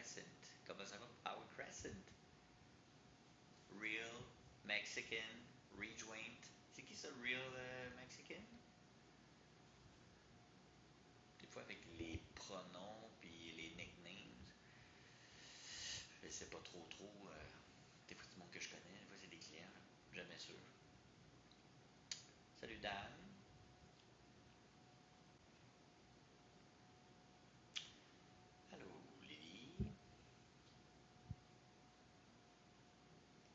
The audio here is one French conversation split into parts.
Crescent. Comment ça va? Power Crescent. Real Mexican Rejoint. C'est qui ça, Real Mexican? Des fois avec les pronoms puis les nicknames, je sais pas trop. Des fois, c'est du monde que je connais, des fois, c'est des clients. Jamais sûr. Salut Dan. Allô Lily.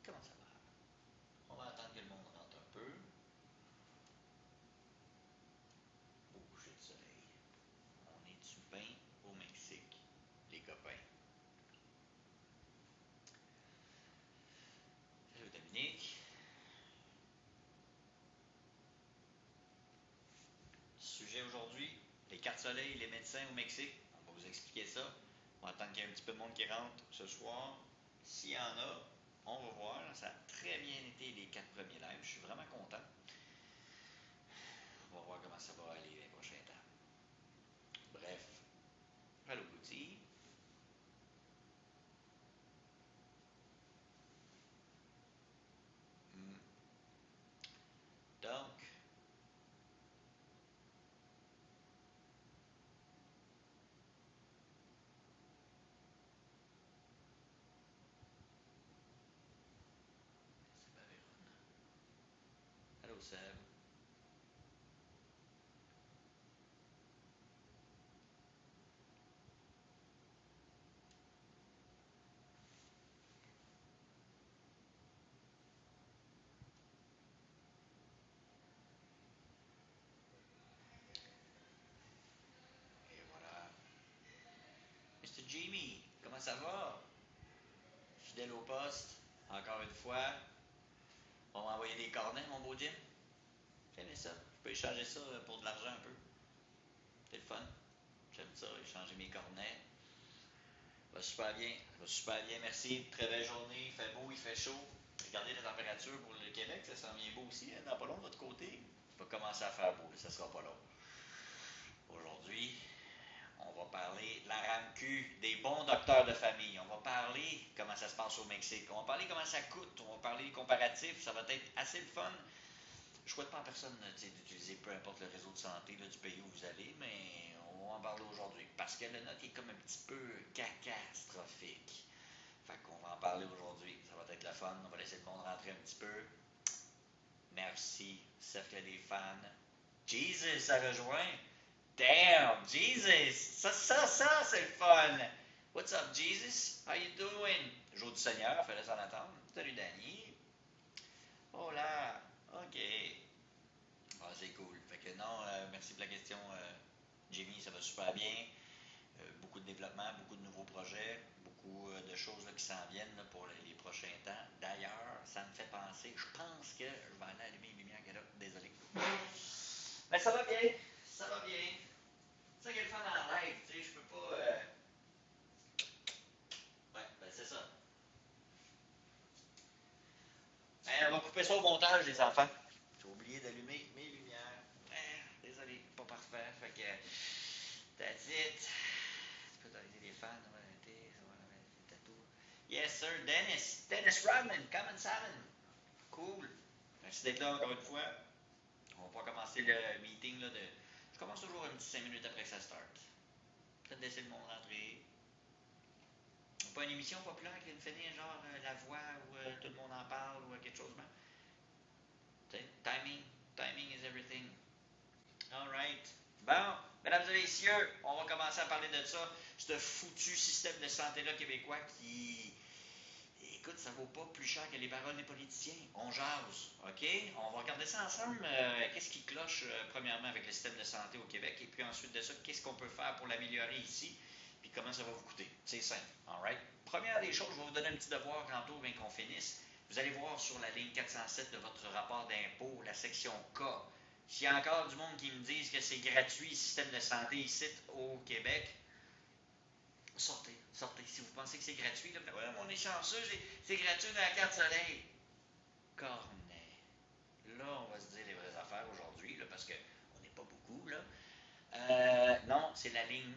Comment ça va? On va attendre que le monde rentre un peu. Au coucher de soleil. On est-tu bien au Mexique, les copains? Salut Dominique. Sujet aujourd'hui, les cartes soleil, les médecins au Mexique. On va vous expliquer ça. On va attendre qu'il y ait un petit peu de monde qui rentre ce soir. S'il y en a, on va voir. Ça a très bien été les 4 premiers lives. Je suis vraiment content. On va voir comment ça va aller les prochains temps. Bref. Allô Goutti. Hmm. Donc, c'est pas Véron. Allô Seb. Et voilà. Mr. Jimmy, comment ça va? Fidèle au poste, encore une fois. On m'a envoyé des cornets, mon beau Jim. J'aimais ça. Je peux échanger ça pour de l'argent un peu. C'est le fun. J'aime ça, échanger mes cornets. Ça va super bien. Ça va super bien, merci. Très belle journée. Il fait beau, il fait chaud. Regardez la température pour le Québec, ça s'en vient beau aussi. Dans pas long de votre côté. Ça va commencer à faire beau, ça sera pas long. Aujourd'hui, on va parler de la RAMQ, des bons docteurs de famille. On va parler comment ça se passe au Mexique. On va parler comment ça coûte. On va parler des comparatifs. Ça va être assez le fun. Je ne souhaite pas à personne d'utiliser peu importe le réseau de santé là, du pays où vous allez, mais on va en parler aujourd'hui. Parce que le note est comme un petit peu catastrophique. Fait qu'on va en parler aujourd'hui. Ça va être le fun. On va laisser le monde rentrer un petit peu. Merci. Cercle des fans. Jesus a rejoint. Damn, Jesus! Ça, c'est le fun! What's up, Jesus? How you doing? Jour du Seigneur, fallait s'en attendre. Salut, Danny. Oh là, ok. Ah, c'est cool. Fait que non, merci pour la question, Jimmy, ça va super bien. Beaucoup de développement, beaucoup de nouveaux projets, beaucoup de choses là, qui s'en viennent là, pour les prochains temps. D'ailleurs, ça me fait penser, je pense que je vais aller allumer les lumières, là. Désolé. Mais ça va bien, ça va bien. C'est ça qui est le fun en live, tu sais, je peux pas. Ouais, ben c'est ça. On va couper ça au montage, les enfants. J'ai oublié d'allumer mes lumières. Désolé, pas parfait. Fait que, that's it. Tu peux t'arrêter les fans, on va arrêter, ça va arrêter les tatous. Yes, sir, Dennis. Dennis Rodman, Common Salmon. Cool. Merci d'être là encore une fois. On va pas commencer le meeting là de. Je commence toujours un petit 5 minutes après que ça start. Peut-être laisser le monde rentrer. Pas une émission populaire qui vient de finir, genre La Voix, où tout le monde en parle, ou quelque chose, ben. Timing, timing is everything. Alright. Bon, mesdames et messieurs, on va commencer à parler de ça. Ce foutu système de santé-là québécois qui. Écoute, ça vaut pas plus cher que les paroles des politiciens. On jase, OK? On va regarder ça ensemble. Qu'est-ce qui cloche, premièrement, avec le système de santé au Québec, et puis ensuite de ça, qu'est-ce qu'on peut faire pour l'améliorer ici, puis comment ça va vous coûter. C'est simple, alright? Première des choses, je vais vous donner un petit devoir tantôt, bien qu'on finisse. Vous allez voir sur la ligne 407 de votre rapport d'impôt, la section K. S'il y a encore du monde qui me disent que c'est gratuit, le système de santé ici au Québec, sortez, sortez. Si vous pensez que c'est gratuit, là, ouais, on est chanceux, c'est gratuit dans la carte soleil. Cornet. Là, on va se dire les vraies affaires aujourd'hui, là, parce qu'on n'est pas beaucoup. Là. Non, c'est la ligne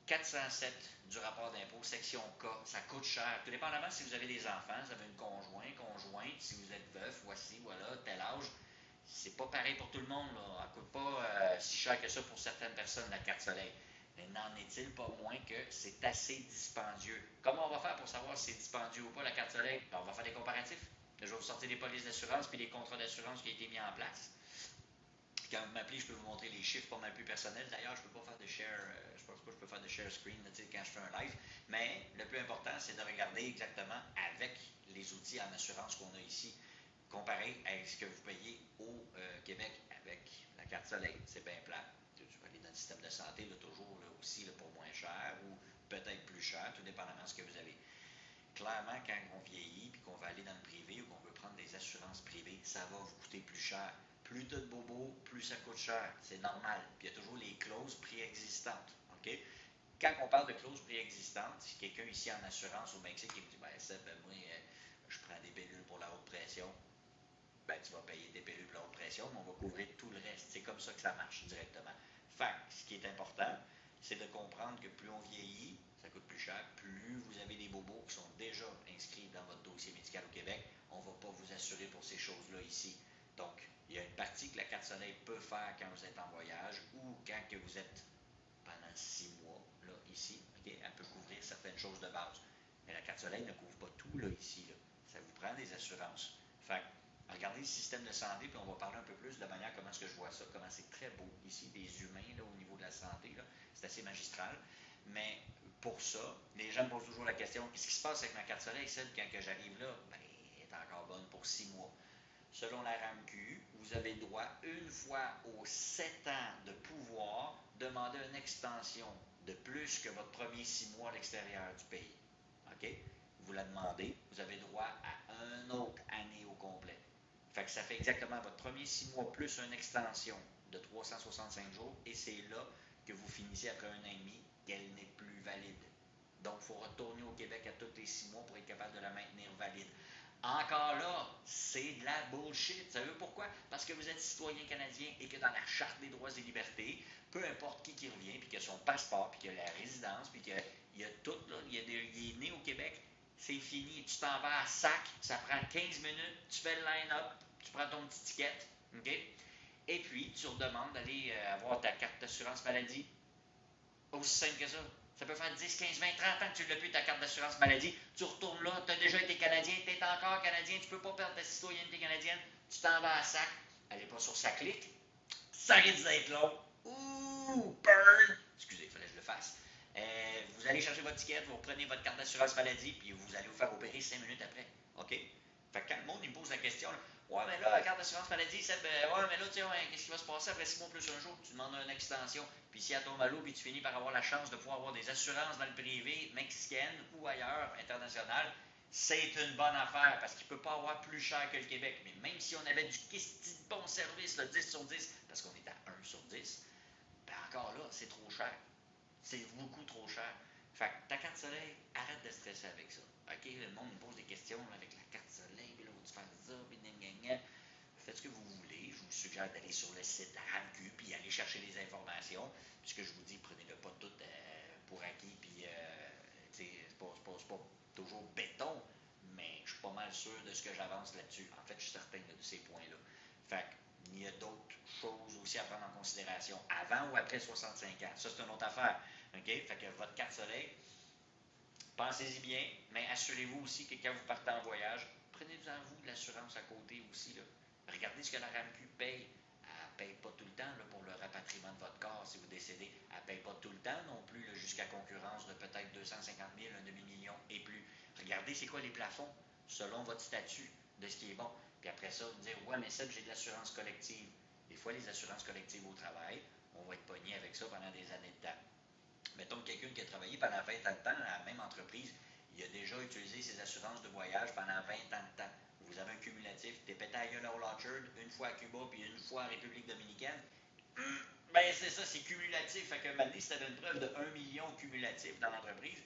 407 du rapport d'impôt, section K, ça coûte cher. Tout dépendamment si vous avez des enfants, vous avez une conjointe, si vous êtes veuf, voici, voilà, tel âge. C'est pas pareil pour tout le monde, là. Elle ne coûte pas si cher que ça pour certaines personnes, la carte soleil. Mais n'en est-il pas moins que c'est assez dispendieux. Comment on va faire pour savoir si c'est dispendieux ou pas, la carte soleil? Ben, on va faire des comparatifs. Je vais vous sortir des polices d'assurance puis des contrats d'assurance qui ont été mis en place. Quand vous m'appelez, je peux vous montrer les chiffres pas mal plus personnels. D'ailleurs, je ne peux pas faire de share, je pense pas que je peux faire de share screen là, quand je fais un live. Mais le plus important, c'est de regarder exactement avec les outils en assurance qu'on a ici, comparé à ce que vous payez au Québec avec la carte soleil. C'est bien plat. Tu vas aller dans le système de santé, là, toujours là, aussi là, pour moins cher ou peut-être plus cher, tout dépendamment de ce que vous avez. Clairement, quand on vieillit et qu'on va aller dans le privé ou qu'on veut prendre des assurances privées, ça va vous coûter plus cher. Plus tu as de bobos, plus ça coûte cher. C'est normal. Puis il y a toujours les clauses préexistantes. OK? Quand on parle de clauses préexistantes, si quelqu'un ici en assurance au Mexique qui me dit ben, moi, je prends des pilules pour la haute pression, ben, tu vas payer des pilules pour la haute pression, mais on va couvrir tout le reste. C'est comme ça que ça marche directement. Fait ce qui est important, c'est de comprendre que plus on vieillit, ça coûte plus cher, plus vous avez des bobos qui sont déjà inscrits dans votre dossier médical au Québec, on ne va pas vous assurer pour ces choses-là ici. Donc, il y a une partie que la carte soleil peut faire quand vous êtes en voyage ou quand que vous êtes pendant 6 mois, là, ici, okay, elle peut couvrir certaines choses de base. Mais la carte soleil ne couvre pas tout, là, ici, là. Ça vous prend des assurances. Fait regardez le système de santé, puis on va parler un peu plus de la manière comment est-ce que je vois ça, comment c'est très beau ici, des humains là, au niveau de la santé, c'est assez magistral. Mais pour ça, les gens me posent toujours la question, qu'est-ce qui se passe avec ma carte soleil, celle quand que j'arrive là, ben, elle est encore bonne pour 6 mois. Selon la RAMQ, vous avez le droit, une fois aux 7 ans de pouvoir, demander une extension de plus que votre premier 6 mois à l'extérieur du pays. OK? Vous la demandez, vous avez droit à une autre année au complet. Fait que ça fait exactement votre premier 6 mois plus une extension de 365 jours et c'est là que vous finissez après un an et demi qu'elle n'est plus valide. Donc, il faut retourner au Québec à tous les 6 mois pour être capable de la maintenir valide. Encore là, c'est de la bullshit. Savez-vous pourquoi? Parce que vous êtes citoyen canadien et que dans la Charte des droits et libertés, peu importe qui revient, puis qu'il a son passeport, puis qu'il a la résidence, puis qu'il y a tout, là, il est né au Québec, c'est fini. Tu t'en vas à sac, ça prend 15 minutes, tu fais le line-up, tu prends ton petit ticket, OK? Et puis, tu redemandes d'aller avoir ta carte d'assurance maladie. Aussi simple que ça. Ça peut faire 10, 15, 20, 30 ans que tu l'as plus ta carte d'assurance maladie. Tu retournes là, tu as déjà été Canadien, tu es encore Canadien, tu ne peux pas perdre ta citoyenneté canadienne. Tu t'en vas à sac. Allez pas sur sa clique. Ça risque d'être long. Ouh, burn. Excusez, il fallait que je le fasse. Vous allez chercher votre ticket, vous prenez votre carte d'assurance maladie, puis vous allez vous faire opérer 5 minutes après. OK? Fait que quand le monde il me pose la question, là, ouais, mais là, la carte d'assurance maladie, ça, ouais, mais là, tu sais, ouais, qu'est-ce qui va se passer après 6 mois plus un jour? Tu demandes une extension, puis si elle tombe à l'eau, puis tu finis par avoir la chance de pouvoir avoir des assurances dans le privé, mexicaine ou ailleurs, international, c'est une bonne affaire parce qu'il ne peut pas avoir plus cher que le Québec. Mais même si on avait du Christy de bon service, le 10 sur 10, parce qu'on est à 1 sur 10, ben encore là, c'est trop cher. C'est beaucoup trop cher. Fait que ta carte soleil, arrête de stresser avec ça. OK, le monde me pose des questions là, avec la carte soleil, puis là, vous faire ça, puis gna. Faites ce que vous voulez. Je vous suggère d'aller sur le site RAMQ, puis aller chercher les informations. Puis ce que je vous dis, prenez-le pas tout pour acquis, puis c'est pas toujours béton, mais je suis pas mal sûr de ce que j'avance là-dessus. En fait, je suis certain de ces points-là. Fait il y a d'autres choses aussi à prendre en considération, avant ou après 65 ans. Ça, c'est une autre affaire. OK? Fait que votre carte soleil, pensez-y bien, mais assurez-vous aussi que quand vous partez en voyage, prenez-en vous de l'assurance à côté aussi. Là. Regardez ce que la RAMQ paye. Elle ne paye pas tout le temps là, pour le rapatriement de votre corps si vous décédez. Elle ne paye pas tout le temps non plus jusqu'à concurrence de peut-être 250 000, un demi-million et plus. Regardez c'est quoi les plafonds selon votre statut de ce qui est bon. Puis après ça, vous dire, ouais, mais ça, j'ai de l'assurance collective. Des fois, les assurances collectives au travail, on va être pogné avec ça pendant des années de temps. Mettons que quelqu'un qui a travaillé pendant 20 ans de temps à la même entreprise, il a déjà utilisé ses assurances de voyage pendant 20 ans de temps. Vous avez un cumulatif, tu es pété à gueule à Orchard, une fois à Cuba, puis une fois en République dominicaine. Ben c'est ça, c'est cumulatif. Fait que maintenant, si tu avais une preuve de 1 million cumulatif dans l'entreprise,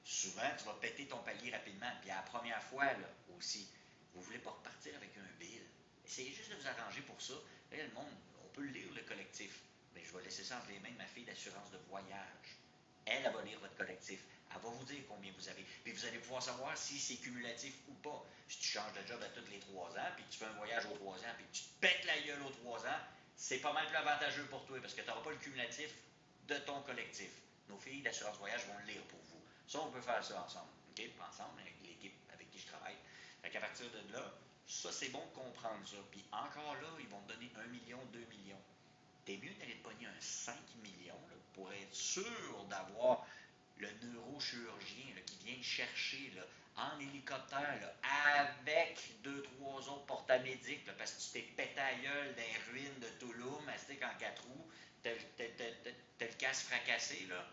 souvent, tu vas péter ton palier rapidement. Puis à la première fois, là, aussi, vous ne voulez pas repartir avec un bill. Essayez juste de vous arranger pour ça. Là, le monde, on peut le lire, le collectif. Mais je vais laisser ça entre les mains de ma fille d'assurance de voyage. Elle va lire votre collectif. Elle va vous dire combien vous avez. Puis vous allez pouvoir savoir si c'est cumulatif ou pas. Si tu changes de job à tous les 3 ans, puis que tu fais un voyage aux 3 ans, puis que tu te pètes la gueule aux 3 ans, c'est pas mal plus avantageux pour toi parce que tu n'auras pas le cumulatif de ton collectif. Nos filles d'assurance voyage vont le lire pour vous. Ça, on peut faire ça ensemble. OK? Ensemble, avec l'équipe avec qui je travaille. Fait qu'à partir de là, ça, c'est bon de comprendre ça. Puis encore là, ils vont te donner 1 million, 2 millions. T'es mieux d'aller te pogner un 5 millions là, pour être sûr d'avoir le neurochirurgien là, qui vient chercher là, en hélicoptère là, avec deux, trois autres portamédics parce que tu t'es pété à gueule dans les ruines de Touloum, astique en 4 roues, t'as le casque fracassé, là.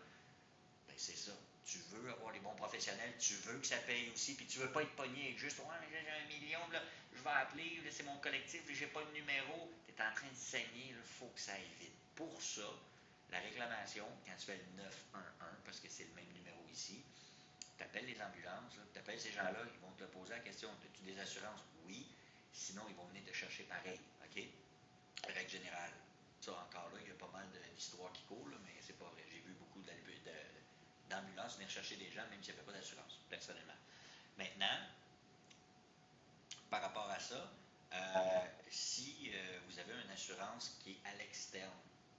Ben c'est ça. Tu veux avoir les bons professionnels, tu veux que ça paye aussi, puis tu veux pas être pogné avec juste ouais, j'ai 1 million, là, je vais appeler, là, c'est mon collectif, j'ai pas le numéro, tu es en train de saigner, il faut que ça aille vite. Pour ça, la réclamation, quand tu fais le 911, parce que c'est le même numéro ici, tu appelles les ambulances, tu appelles ces gens-là, ils vont te poser la question, as-tu des assurances? Oui. Sinon, ils vont venir te chercher pareil, OK? Règle générale. Ça, encore là, il y a pas mal d'histoires qui courent, là, mais c'est pas vrai. J'ai vu beaucoup d'ambulances venir chercher des gens, même s'il n'y avait pas d'assurance, personnellement. Maintenant, par rapport à ça, si vous avez une assurance qui est à l'externe,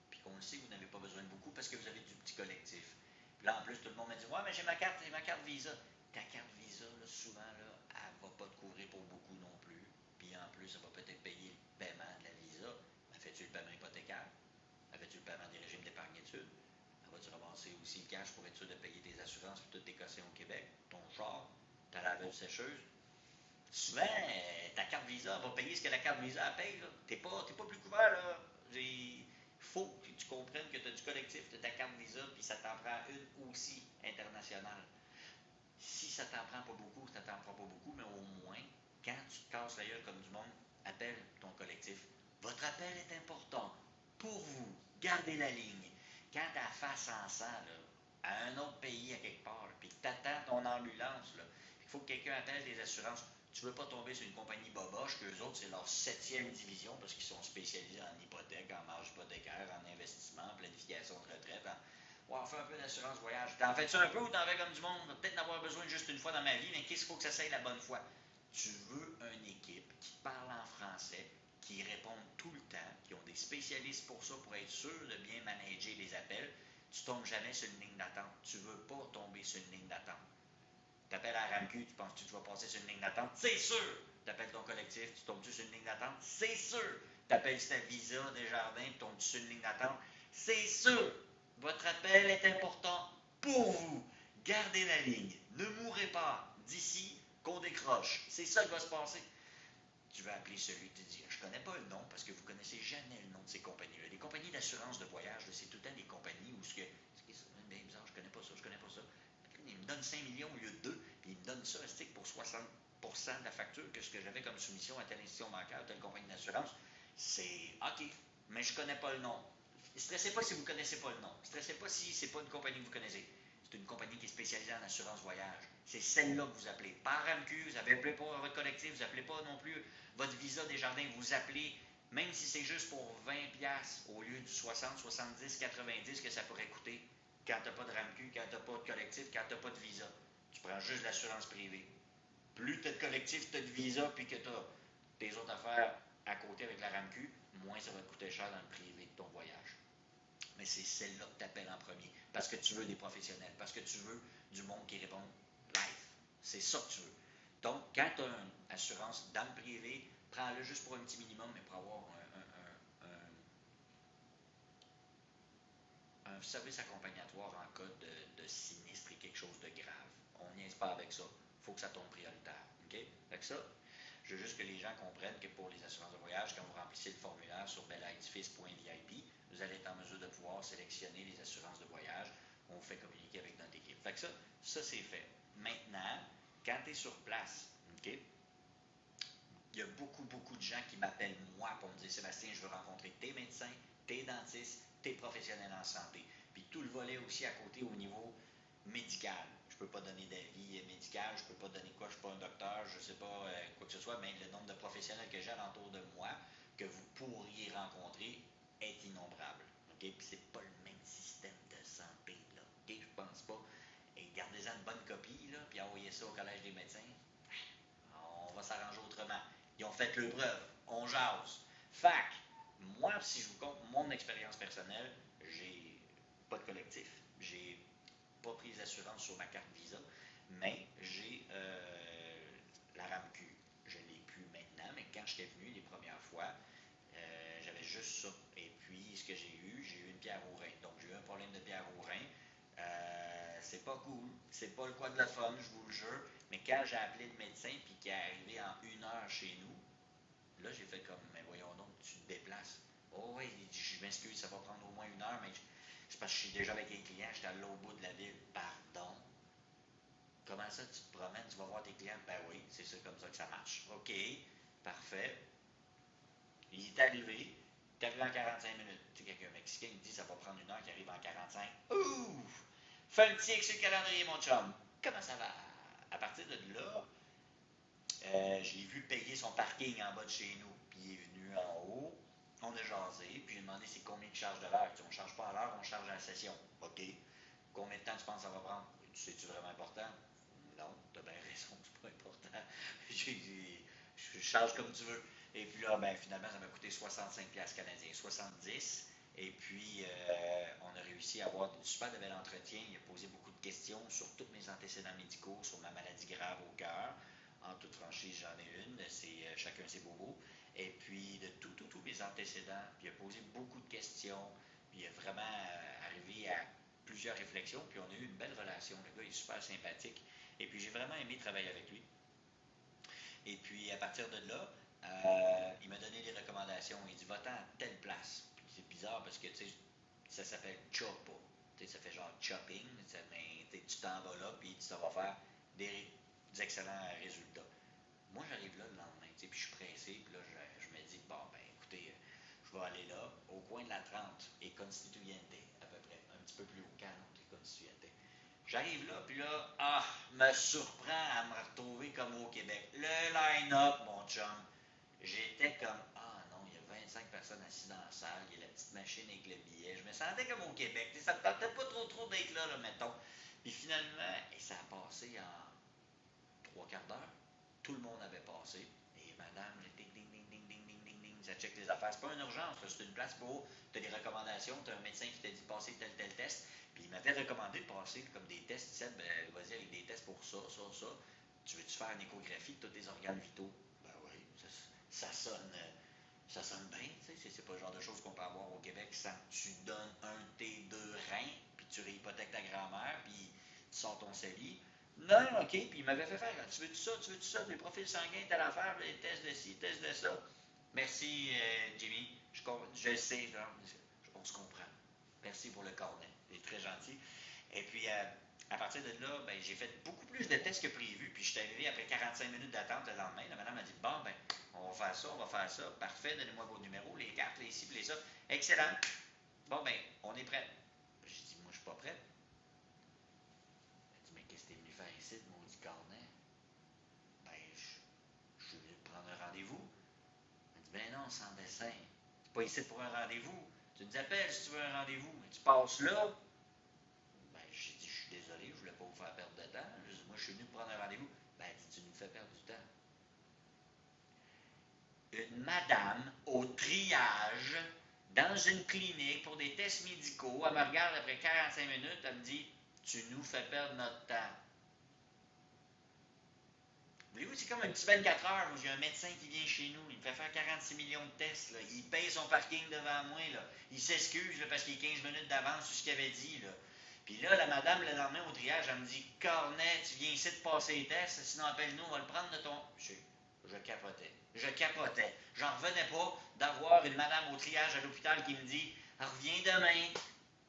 puis qu'on le sait, vous n'avez pas besoin de beaucoup parce que vous avez du petit collectif. Puis là, en plus, tout le monde m'a dit ouais, mais j'ai ma carte Visa. Ta carte Visa, là, souvent, là, elle ne va pas te couvrir pour beaucoup non plus. Puis en plus, ça va peut-être payer le paiement de la Visa. Mais fais-tu le paiement hypothécaire? Fais-tu le paiement des régimes d'épargne-études? Vas-tu ramasser aussi le cash pour être sûr de payer tes assurances et toutes tes cautions au Québec? Ton char, ta laveuse sécheuse, souvent, ta carte Visa va payer ce que la carte Visa paye. Tu n'es pas plus couvert. Là. Il faut que tu comprennes que tu as du collectif de ta carte Visa, puis ça t'en prend une aussi internationale. Si ça t'en prend pas beaucoup, ça t'en prend pas beaucoup, mais au moins, quand tu te casses la gueule comme du monde, appelle ton collectif. Votre appel est important pour vous. Gardez la ligne. Quand tu as face en sang, là, à un autre pays, à quelque part, puis que tu attends ton ambulance, il faut que quelqu'un appelle des assurances. Tu ne veux pas tomber sur une compagnie boboche, qu'eux autres, c'est leur 7e division parce qu'ils sont spécialisés en hypothèque, en marge hypothécaire, en investissement, en planification de retraite, ouais, on fait un peu d'assurance voyage. T'en fais-tu un peu ou t'en fais comme du monde? On va peut-être en avoir besoin juste une fois dans ma vie, mais qu'est-ce qu'il faut que ça soit la bonne fois? Tu veux une équipe qui parle en français, qui répondent tout le temps, qui ont des spécialistes pour ça, pour être sûr de bien manager les appels. Tu ne tombes jamais sur une ligne d'attente. Tu ne veux pas tomber sur une ligne d'attente. Tu appelles à la RAMQ, tu penses que tu vas passer sur une ligne d'attente? C'est sûr! Tu appelles ton collectif, tu tombes sur une ligne d'attente? C'est sûr! Tu appelles ta Visa, Desjardins, tu tombes sur une ligne d'attente? C'est sûr! Votre appel est important pour vous. Gardez la ligne. Ne mourrez pas d'ici qu'on décroche. C'est ça qui va se passer. Tu vas appeler celui qui te dit je ne connais pas le nom parce que vous ne connaissez jamais le nom de ces compagnies-là. Les compagnies d'assurance de voyage, c'est tout le temps des compagnies où ce que c'est bien bizarre, je ne connais pas ça, je ne connais pas ça. Il me donne 5 millions au lieu de 2, puis il me donne ça pour 60% de la facture que ce que j'avais comme soumission à telle institution bancaire, telle compagnie d'assurance. C'est OK, mais je ne connais pas le nom. Ne stressez pas si vous ne connaissez pas le nom. Ne stressez pas si ce n'est pas une compagnie que vous connaissez. C'est une compagnie qui est spécialisée en assurance voyage. C'est celle-là que vous appelez. Par RAMQ, vous n'appelez pas votre collectif, vous n'appelez pas non plus votre Visa Desjardins, vous appelez, même si c'est juste pour 20$ au lieu du 60, 70, 90 que ça pourrait coûter quand tu n'as pas de RAMQ, quand tu n'as pas de collectif, quand tu n'as pas de Visa. Tu prends juste l'assurance privée. Plus tu as de collectif, tu as de Visa, puis que tu as tes autres affaires à côté avec la RAMQ, moins ça va te coûter cher dans le privé de ton voyage. Mais c'est celle-là que tu appelles en premier. Parce que tu veux des professionnels. Parce que tu veux du monde qui répond live. C'est ça que tu veux. Donc, quand tu as une assurance dans le privé, prends-le juste pour un petit minimum, mais pour avoir un service accompagnatoire en cas de sinistre et quelque chose de grave. On n'y est pas avec ça. Il faut que ça tombe prioritaire. OK? Avec ça, je veux juste que les gens comprennent que pour les assurances de voyage, quand vous remplissez le formulaire sur belaedifice.vip, vous allez être en mesure de pouvoir sélectionner les assurances de voyage qu'on vous fait communiquer avec notre équipe. Fait que ça c'est fait. Maintenant, quand tu es sur place, OK? Il y a beaucoup, beaucoup de gens qui m'appellent moi pour me dire Sébastien, je veux rencontrer tes médecins, tes dentistes, tes professionnels en santé. Puis tout le volet aussi à côté au niveau médical. Je ne peux pas donner d'avis médical, je ne peux pas donner quoi, je ne suis pas un docteur, je ne sais pas quoi que ce soit, mais le nombre de professionnels que j'ai alentour de moi que vous pourriez rencontrer est innombrable. Okay? Puis c'est pas le même système de santé. Là. Okay? Je pense gardez-en une bonne copie, là, puis envoyez ça au Collège des médecins. On va s'arranger autrement. Ils ont fait leur preuve. On jase. Fac, moi, si je vous compte mon expérience personnelle, j'ai pas de collectif. J'ai pas pris d'assurance sur ma carte Visa, mais j'ai la RAMQ. Je ne l'ai plus maintenant, mais quand j'étais venu les premières fois, j'avais juste ça. Et puis, ce que j'ai eu une pierre au rein. Donc, j'ai eu un problème de pierre au rein. C'est pas cool. C'est pas le quoi de la fun, je vous le jure. Mais quand j'ai appelé le médecin, puis qu'il est arrivé en 1 heure chez nous, là, j'ai fait comme, mais voyons donc, tu te déplaces. Oh oui, je m'excuse, ça va prendre au moins 1 heure, mais c'est parce que je suis déjà avec les clients, j'étais à l'autre bout de la ville. Pardon. Comment ça, tu te promènes, tu vas voir tes clients? Ben oui, c'est ça comme ça que ça marche. OK, parfait. Il est arrivé en 45 minutes. Tu sais, quelqu'un mexicain, il dit ça va prendre 1 heure, qui arrive en 45. Ouf! Fais un petit X sur le calendrier, mon chum. Comment ça va? À partir de là, je l'ai vu payer son parking en bas de chez nous. Puis il est venu en haut. On a jasé. Puis j'ai demandé c'est combien de charges de l'heure. On ne charge pas à l'heure, on charge à la session. OK. Combien de temps tu penses que ça va prendre? Tu sais-tu vraiment important? Non, tu as bien raison, c'est pas important. Je charge comme tu veux. Et puis là, ben, finalement, ça m'a coûté 65$ canadiens, 70. Et puis, on a réussi à avoir un super de bel entretien. Il a posé beaucoup de questions sur tous mes antécédents médicaux, sur ma maladie grave au cœur. En toute franchise, j'en ai une. C'est chacun ses bobos. Et puis, de tous mes antécédents. Puis, il a posé beaucoup de questions. Puis, il a vraiment arrivé à plusieurs réflexions. Puis, on a eu une belle relation. Le gars est super sympathique. Et puis, j'ai vraiment aimé travailler avec lui. Et puis, à partir de là, il m'a donné des recommandations. Il dit, va-t'en à telle place. Puis c'est bizarre parce que, tu sais, ça s'appelle Chopo. Tu sais, ça fait genre chopping. Mais tu t'en vas là, puis ça va faire des excellents résultats. Moi, j'arrive là le lendemain, tu sais, puis je suis pressé. Puis là, je me dis, bon, ben, écoutez, je vais aller là, au coin de la 30 et Constituyente, à peu près. Un petit peu plus haut, Canon et Constituyente. J'arrive là, puis là, me surprend à me retrouver comme au Québec. Le line-up, mon chum. J'étais comme, non, il y a 25 personnes assises dans la salle, il y a la petite machine avec le billet. Je me sentais comme au Québec. Ça me tentait pas trop d'être là, mettons. Puis finalement, et ça a passé en 3 quarts d'heure. Tout le monde avait passé. Et madame, ding, ding, ding, ding, ding, ding, ding, ding, ça check les affaires. C'est pas une urgence, c'est une place pour, tu as des recommandations, tu as un médecin qui t'a dit de passer tel test. Puis il m'avait recommandé de passer comme des tests. Il disait, ben, vas-y avec des tests pour ça. Tu veux-tu faire une échographie de tous tes organes vitaux? Ben oui, ça sonne bien, tu sais, c'est pas le genre de choses qu'on peut avoir au Québec sans tu donnes un de tes 2 reins, puis tu réhypothèques ta grand-mère, puis tu sors ton CELI. Non, ok, puis il m'avait fait faire, tu veux-tu ça, des profils sanguins, telle affaire, des tests de ci, tests de ça. Merci, Jimmy, je sais, on se comprend. Merci pour le cornet, c'est très gentil. Et puis, à partir de là, ben, j'ai fait beaucoup plus de tests que prévu. Puis, je suis arrivé après 45 minutes d'attente le lendemain. La madame m'a dit, bon, ben, on va faire ça, on va faire ça. Parfait, donnez-moi vos numéros, les cartes, les ci, les ça. Excellent. Bon, ben, on est prêt. J'ai dit, moi, je suis pas prêt. Elle dit, mais qu'est-ce que t'es venu faire ici, de maudit cornet? Ben, je suis venu prendre un rendez-vous. Elle dit, ben non, sans dessin. C'est pas ici pour un rendez-vous. Tu nous appelles si tu veux un rendez-vous. Tu passes là. Ben, j'ai dit, je suis désolé, je voulais pas vous faire perdre de temps. Moi, je suis venu prendre un rendez-vous. Ben, elle dit, tu nous fais perdre du temps. Une madame au triage dans une clinique pour des tests médicaux, elle me regarde après 45 minutes, elle me dit, tu nous fais perdre notre temps. Voulez-vous, c'est comme un petit 24 heures où j'ai un médecin qui vient chez nous, il me fait faire 46 millions de tests, là. Il paye son parking devant moi, là. Il s'excuse là, parce qu'il est 15 minutes d'avance sur ce qu'il avait dit. Là. Puis là, la madame, le lendemain au triage, elle me dit, Cornet, tu viens ici de passer les tests, sinon appelle-nous, on va le prendre de ton... Je capotais. Je capotais. J'en revenais pas d'avoir une madame au triage à l'hôpital qui me dit, reviens demain.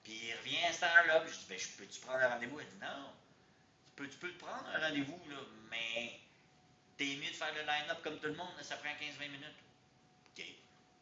Puis il revient à cette heure-là. Puis je dis, ben, peux-tu prendre un rendez-vous? Elle dit, non. Tu peux te prendre un rendez-vous, là, mais t'es mieux de faire le line-up comme tout le monde, ça prend 15-20 minutes. OK,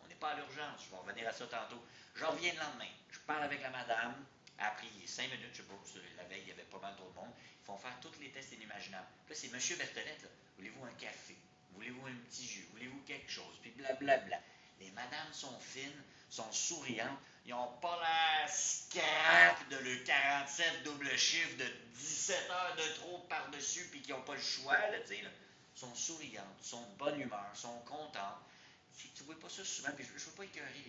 on n'est pas à l'urgence, je vais revenir à ça tantôt. Je reviens le lendemain, je parle avec la madame, elle a pris 5 minutes, je sais pas, la veille, il y avait pas mal trop de monde. Ils font faire tous les tests inimaginables. Là, c'est M. Berthelette, là. Voulez-vous un café? Voulez-vous un petit jus? Voulez-vous quelque chose? Puis blablabla. Les madames sont fines, sont souriantes, ils n'ont pas l'air scrap de leur 2,47 double chiffre de 17 heures de trop par-dessus, puis qui n'ont pas le choix, là, tu sais, là, sont souriantes, sont de bonne humeur, sont contentes. Tu ne vois pas ça souvent, puis je ne veux pas écœurer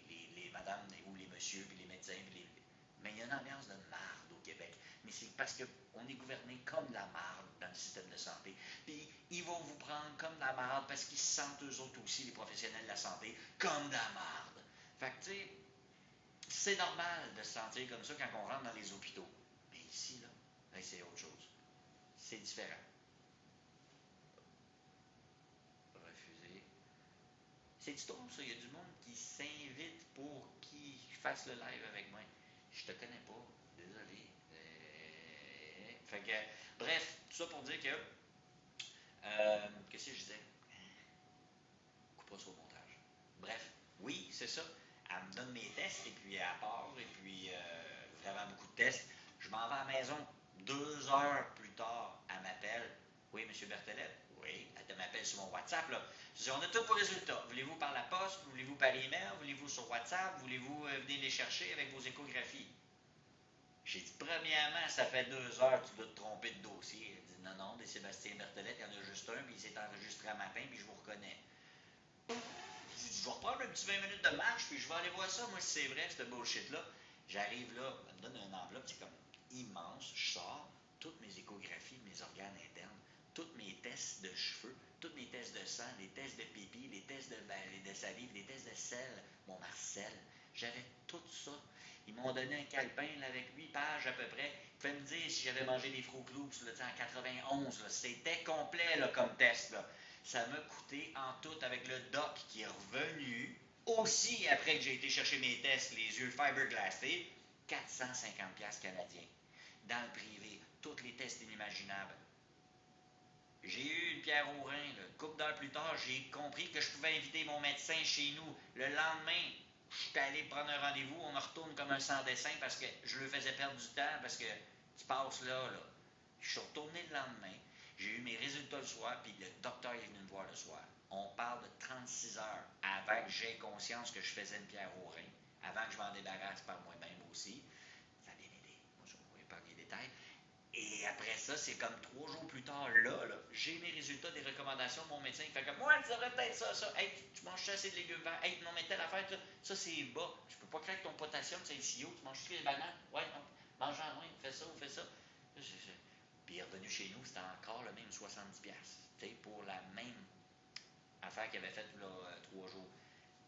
les madames ou les messieurs, puis les médecins, mais il y a une ambiance de marde au Québec. Mais c'est parce qu'on est gouverné comme de la marde dans le système de santé. Puis ils vont vous prendre comme de la marde parce qu'ils se sentent eux autres aussi, les professionnels de la santé, comme de la marde. Fait que tu sais, c'est normal de se sentir comme ça quand on rentre dans les hôpitaux. Mais ici, là, ben, c'est autre chose. C'est différent. Refuser. C'est du drôle, ça. Il y a du monde qui s'invite pour qu'ils fassent le live avec moi. Je te connais pas. Désolé. Fait que, bref, tout ça pour dire que. Qu'est-ce que je disais? Coupera sur le montage. Bref, oui, c'est ça. Elle me donne mes tests, et puis elle part, et puis vraiment beaucoup de tests. Je m'en vais à la maison. 2 heures plus tard, elle m'appelle. Oui, M. Berthelette? Oui, elle m'appelle sur mon WhatsApp. Là. Je dis, on a tous vos résultats. Voulez-vous par la poste? Voulez-vous par email? Voulez-vous sur WhatsApp? Voulez-vous venir les chercher avec vos échographies? J'ai dit, premièrement, ça fait 2 heures, tu dois te tromper de dossier. Elle dit, non, non, des Sébastien Berthelette, il y en a juste un, puis il s'est enregistré à matin, puis je vous reconnais. J'ai dit, je vais reprendre un petit 20 minutes de marche, puis je vais aller voir ça, moi, si c'est vrai, cette bullshit-là. J'arrive là, elle me donne une enveloppe, c'est comme immense, je sors toutes mes échographies de mes organes internes, tous mes tests de cheveux, tous mes tests de sang, les tests de pipi, les tests de salive, les tests de sel, mon Marcel. J'avais tout ça. Ils m'ont donné un calepin là, avec 8 pages à peu près. Ils pouvaient me dire si j'avais mangé des Fruit Loops là, en 91. Là. C'était complet là, comme test. Là. Ça m'a coûté en tout avec le doc qui est revenu aussi après que j'ai été chercher mes tests, les yeux fiberglassés, 450$ canadiens. Dans le privé, tous les tests inimaginables. J'ai eu une pierre au rein. Là. Une couple d'heures plus tard, j'ai compris que je pouvais inviter mon médecin chez nous. Le lendemain, je suis allé prendre un rendez-vous. On me retourne comme un sans-dessin parce que je lui faisais perdre du temps parce que tu passes là. Je suis retourné le lendemain. J'ai eu mes résultats le soir, puis le docteur est venu me voir le soir. On parle de 36 heures avant que j'aie conscience que je faisais une pierre au rein, avant que je m'en débarrasse par moi-même aussi. Ça a bien aidé. Moi, je ne vais pas les détails. Et après ça, c'est comme 3 jours plus tard, là, j'ai mes résultats des recommandations de mon médecin. Il fait comme, moi, tu devrais peut-être ça. Hey, tu manges assez de légumes verts. Hey, non, mais telle affaire, ça c'est bas. Je peux pas craquer ton potassium, c'est ici haut. Tu manges plus les bananes. Ouais, non. Mange-en moins, fais ça ou fais ça. Puis il est revenu chez nous, c'était encore le même 70$. Pour la même affaire qu'il avait faite là, 3 jours.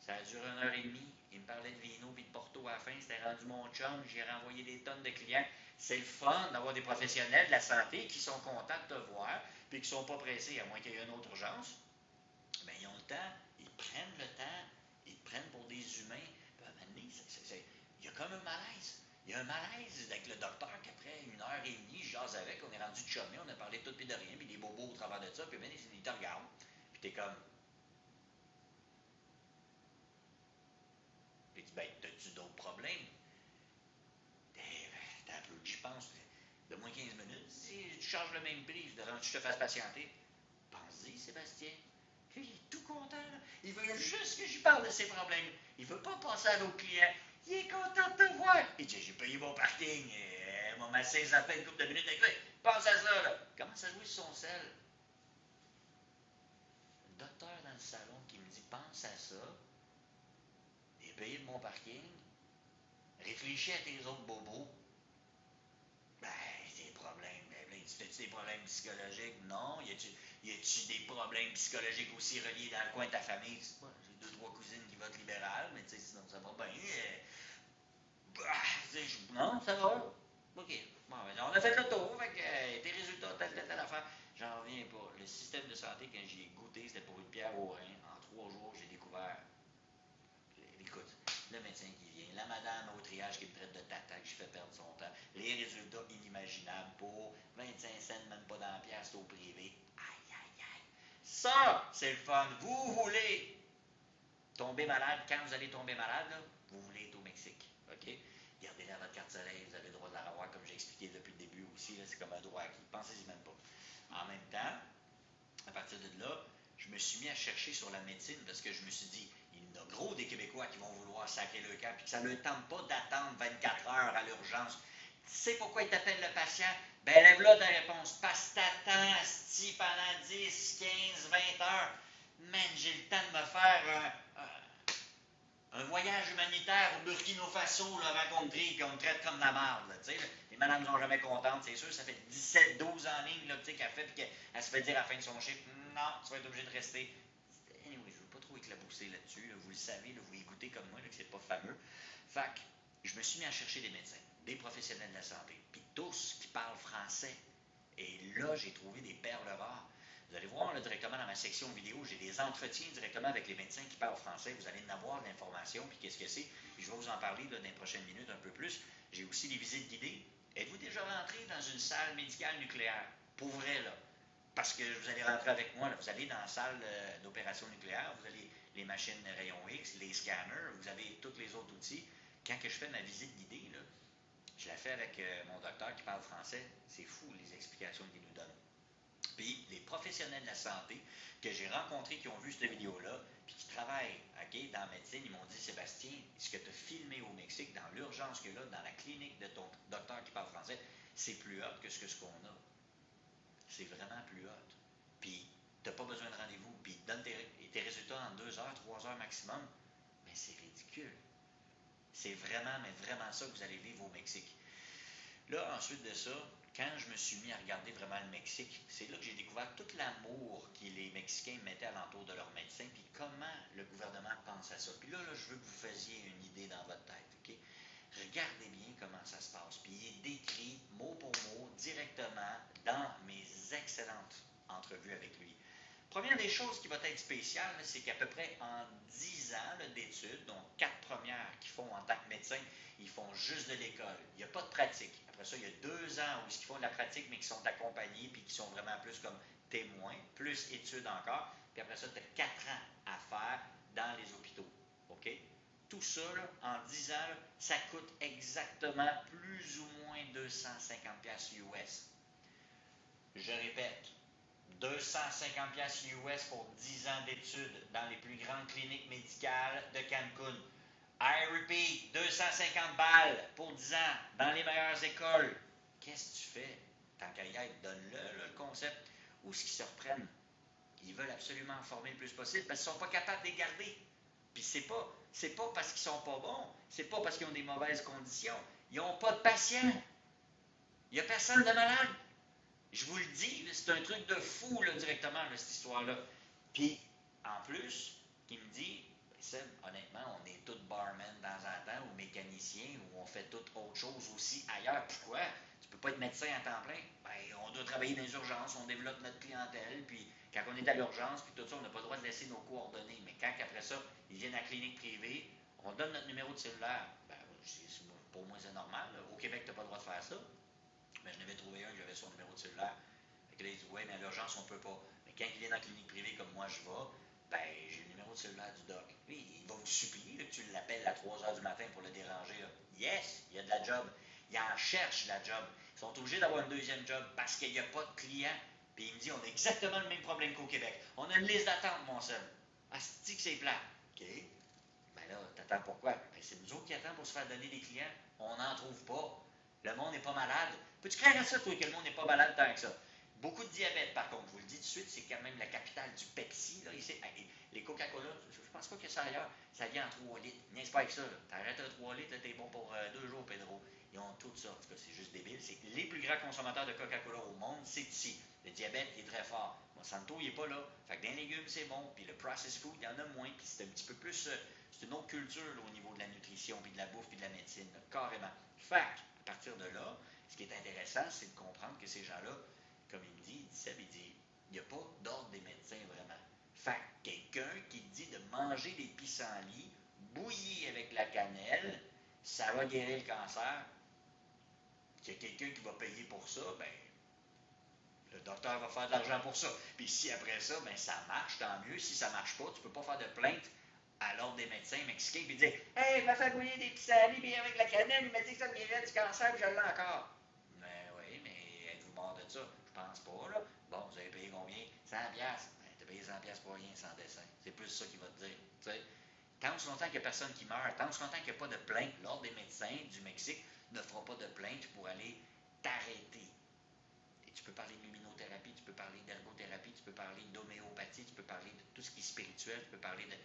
Ça a duré 1 heure et demie. Il me parlait de vino puis de Porto à la fin. C'était rendu mon chum. J'ai renvoyé des tonnes de clients. C'est le fun d'avoir des professionnels de la santé qui sont contents de te voir puis qui ne sont pas pressés, à moins qu'il y ait une autre urgence. Mais ils ont le temps. Ils prennent le temps. Ils te prennent pour des humains. Puis à un moment donné, il y a comme un malaise. Il y a un malaise avec le docteur qu'après 1 heure et demie, je jase avec, on est rendu de chumé, on a parlé de tout et de rien, puis des bobos au travers de ça, puis ben, ils te regardent. Puis t'es comme, puis tu dis, ben, t'as-tu d'autres problèmes? T'as un peu que j'y pense. De moins 15 minutes, si tu charges le même prix, je te fasse patienter. Pense-y, Sébastien. Il est tout content. Là. Il veut juste que je parle de ses problèmes. Il ne veut pas passer à nos clients. Il est content de te voir. Il dit, j'ai payé mon parking. Mon massin, ça fait une couple de minutes avec lui. Pense à ça. Là. Commence à jouer sur son sel. Le docteur dans le salon qui me dit, pense à ça. J'ai payé mon parking. Réfléchis à tes autres bobos. Ben, c'est des problèmes. Ben, tu fais-tu des problèmes psychologiques? Non. Y a-tu des problèmes psychologiques aussi reliés dans le coin de ta famille? J'ai 2, 3 cousines qui votent libéral, mais tu sais, sinon ça va bien. Non, ça va. OK. Bon, ben, on a fait le tour. Fait que tes résultats, telle affaire. J'en reviens pas. Le système de santé, quand j'y ai goûté, c'était pour une pierre au rein. En 3 jours, j'ai découvert. Écoute, le médecin qui vient, la madame au triage qui me traite de tata, que je fais perdre son temps, les résultats inimaginables pour 25 cents, même pas dans la pièce, au privé. Aïe, aïe, aïe. Ça, c'est le fun. Vous voulez tomber malade, quand vous allez tomber malade, là, vous voulez être au Mexique. OK? Gardez-la votre carte soleil, vous avez le droit de la revoir, comme j'ai expliqué depuis le début aussi. Là, c'est comme un droit acquis. Pensez-y même pas. En même temps, à partir de là, je me suis mis à chercher sur la médecine parce que je me suis dit, il y en a gros des Québécois qui vont vouloir sacrer le camp et que ça ne leur tente pas d'attendre 24 heures à l'urgence. sais pourquoi il t'appelle le patient? Ben, lève-là ta réponse. Parce que t'attends, asti, pendant 10, 15, 20 heures. Man, j'ai le temps de me faire un voyage humanitaire au Burkina Faso, là, rencontré, puis on me traite comme de la merde. Les madames ne sont jamais contentes, c'est sûr. Ça fait 17-12 en ligne qu'elle fait, puis qu'elle se fait dire à la fin de son chiffre, non, tu vas être obligé de rester. Anyway, je ne veux pas trop éclabousser là-dessus. Là, vous le savez, là, vous écoutez comme moi, là, que c'est pas fameux. Fait que je me suis mis à chercher des médecins, des professionnels de la santé, puis tous qui parlent français. Et là, j'ai trouvé des perles rares. Vous allez voir là, directement dans ma section vidéo, j'ai des entretiens directement avec les médecins qui parlent français. Vous allez en avoir de l'information, puis qu'est-ce que c'est. Puis je vais vous en parler là, dans les prochaines minutes un peu plus. J'ai aussi des visites guidées. Êtes-vous déjà rentré dans une salle médicale nucléaire? Pour vrai, là. Parce que vous allez rentrer avec moi, là. Vous allez dans la salle d'opération nucléaire, vous avez les machines rayons X, les scanners, vous avez tous les autres outils. Quand que je fais ma visite guidée, là, je la fais avec mon docteur qui parle français. C'est fou les explications qu'il nous donne. Puis les professionnels de la santé que j'ai rencontrés qui ont vu cette vidéo-là, puis qui travaillent dans la médecine, ils m'ont dit, Sébastien, ce que tu as filmé au Mexique, dans l'urgence que là, dans la clinique de ton docteur qui parle français, c'est plus hot que ce qu'on a. C'est vraiment plus hot. Puis tu n'as pas besoin de rendez-vous, puis il te donne tes résultats en 2 heures, 3 heures maximum. Mais c'est ridicule. C'est vraiment, mais vraiment ça que vous allez vivre au Mexique. Là, ensuite de ça, quand je me suis mis à regarder vraiment le Mexique, c'est là que j'ai découvert tout l'amour que les Mexicains mettaient alentour de leurs médecins, puis comment le gouvernement pense à ça. Puis là, je veux que vous faisiez une idée dans votre tête, OK? Regardez bien comment ça se passe. Puis il est décrit mot pour mot directement dans mes excellentes entrevues avec lui. Première des choses qui va être spéciale, c'est qu'à peu près en 10 ans d'études, donc 4 premières qu'ils font en tant que médecin, ils font juste de l'école. Il n'y a pas de pratique. Après ça, il y a 2 ans où ils font de la pratique, mais qui sont accompagnés, puis qui sont vraiment plus comme témoins, plus études encore. Puis après ça, tu as 4 ans à faire dans les hôpitaux. OK? Tout ça, là, en 10 ans, là, ça coûte exactement plus ou moins 250$ US. Je répète, 250$ US pour 10 ans d'études dans les plus grandes cliniques médicales de Cancun. I repeat, 250 balles pour 10 ans dans les meilleures écoles. Qu'est-ce que tu fais? Tant qu'à y être, donne-le, le concept. Où est-ce qu'ils se reprennent? Ils veulent absolument en former le plus possible parce qu'ils ne sont pas capables de les garder. Puis c'est pas parce qu'ils sont pas bons, c'est pas parce qu'ils ont des mauvaises conditions. Ils n'ont pas de patients. Il n'y a personne de malade. Je vous le dis, c'est un truc de fou là, directement, là, cette histoire-là. Puis, en plus, il me dit, Seb, honnêtement, on est tous barmen de temps en temps, ou mécaniciens, ou on fait tout autre chose aussi ailleurs. Pourquoi? Tu peux pas être médecin à temps plein. Ben, on doit travailler dans les urgences, on développe notre clientèle, puis quand on est à l'urgence, puis tout ça, on n'a pas le droit de laisser nos coordonnées. Mais quand après ça, ils viennent à la clinique privée, on donne notre numéro de cellulaire. Ben, pour moi, c'est normal. Là. Au Québec, tu n'as pas le droit de faire ça. Mais je n'avais trouvé un, j'avais son numéro de cellulaire. Fait que là, il dit, ouais, mais à l'urgence, on ne peut pas. Mais quand il vient dans la clinique privée comme moi, je vais, ben, j'ai le numéro de cellulaire du doc. Lui, il va vous supplier là, que tu l'appelles à 3 heures du matin pour le déranger. Là. Yes, il y a de la job. Il en cherche de la job. Ils sont obligés d'avoir une deuxième job parce qu'il n'y a pas de clients. Puis il me dit, on a exactement le même problème qu'au Québec. On a une liste d'attente, mon seul. Asti que c'est plat. OK. Ben là, t'attends pourquoi? Ben, c'est nous autres qui attendons pour se faire donner des clients. On n'en trouve pas. Le monde n'est pas malade. Peux-tu croire à ça, toi, que le monde n'est pas malade tant que ça? Beaucoup de diabète, par contre. Je vous le dis tout de suite, c'est quand même la capitale du Pepsi. Là, ici. Les Coca-Cola, je ne pense pas que ça ailleurs. Ça vient en 3 litres. N'est-ce pas avec ça? T'arrêtes un 3 litres, t'es bon pour 2 jours, Pedro. Ils ont tout ça. En tout cas, c'est juste débile. C'est les plus grands consommateurs de Coca-Cola au monde, c'est ici. Le diabète, il est très fort. Monsanto, il n'est pas là. Fait que dans les légumes, c'est bon. Puis le processed food, il y en a moins. Puis c'est un petit peu plus... c'est une autre culture là, au niveau de la nutrition, puis de la bouffe, puis de la médecine. Là, carrément. Fait à partir de là, ce qui est intéressant, c'est de comprendre que ces gens-là, comme il me dit, Seb, il dit, il n'y a pas d'ordre des médecins vraiment. Fait quelqu'un qui dit de manger des pissenlits bouillis avec la cannelle, ça va guérir le cancer. Qu'il y a quelqu'un qui va payer pour ça, ben, le docteur va faire de l'argent pour ça. Puis si après ça, ben, ça marche, tant mieux. Si ça ne marche pas, tu ne peux pas faire de plainte à l'ordre des médecins mexicains et dire Hey, il m'a fait bouillir des pissenlits bien avec la cannelle, il m'a dit que ça me guérirait du cancer, puis je l'ai encore. Mais oui, mais êtes-vous mort de ça? Je pense pas, là. Bon, vous avez payé combien? 100$. Ben, t'as payé 100$ pour rien, sans dessin. C'est plus ça qu'il va te dire. Tu sais? Tant aussi longtemps qu'il n'y a personne qui meurt, tant aussi longtemps qu'il n'y a pas de plainte, l'Ordre des médecins du Mexique ne fera pas de plainte pour aller t'arrêter. Et tu peux parler de luminothérapie, tu peux parler d'ergothérapie, tu peux parler d'homéopathie, tu peux parler de tout ce qui est spirituel, tu peux parler de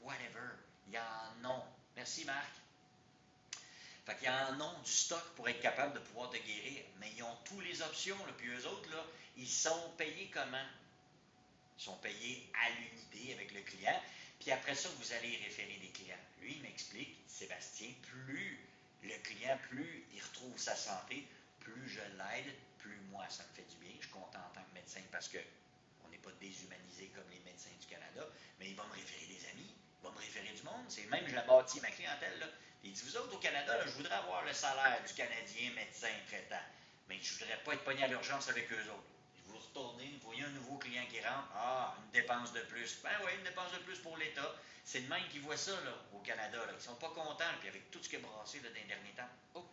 whatever. Il y en a. Merci Marc. Fait qu'il y en a du stock pour être capable de pouvoir te guérir, mais ils ont toutes les options, là. Puis eux autres, là, ils sont payés comment? Ils sont payés à l'unité avec le client, puis après ça, vous allez référer des clients. Lui, il m'explique, Sébastien, plus le client, plus il retrouve sa santé, plus je l'aide, plus moi, ça me fait du bien. Je suis content en tant que médecin parce que on n'est pas déshumanisé comme les médecins du Canada, mais il va me référer des amis, il va me référer du monde. C'est même, je la bâtis, ma clientèle, là. Il dit, vous autres au Canada, là, je voudrais avoir le salaire du Canadien médecin traitant, mais je ne voudrais pas être pogné à l'urgence avec eux autres. Vous retournez, vous voyez un nouveau client qui rentre, ah, une dépense de plus. Ben oui, une dépense de plus pour l'État. C'est le même qui voit ça là, au Canada. Là. Ils ne sont pas contents, puis avec tout ce qui est brassé là, dans les derniers temps. Oh,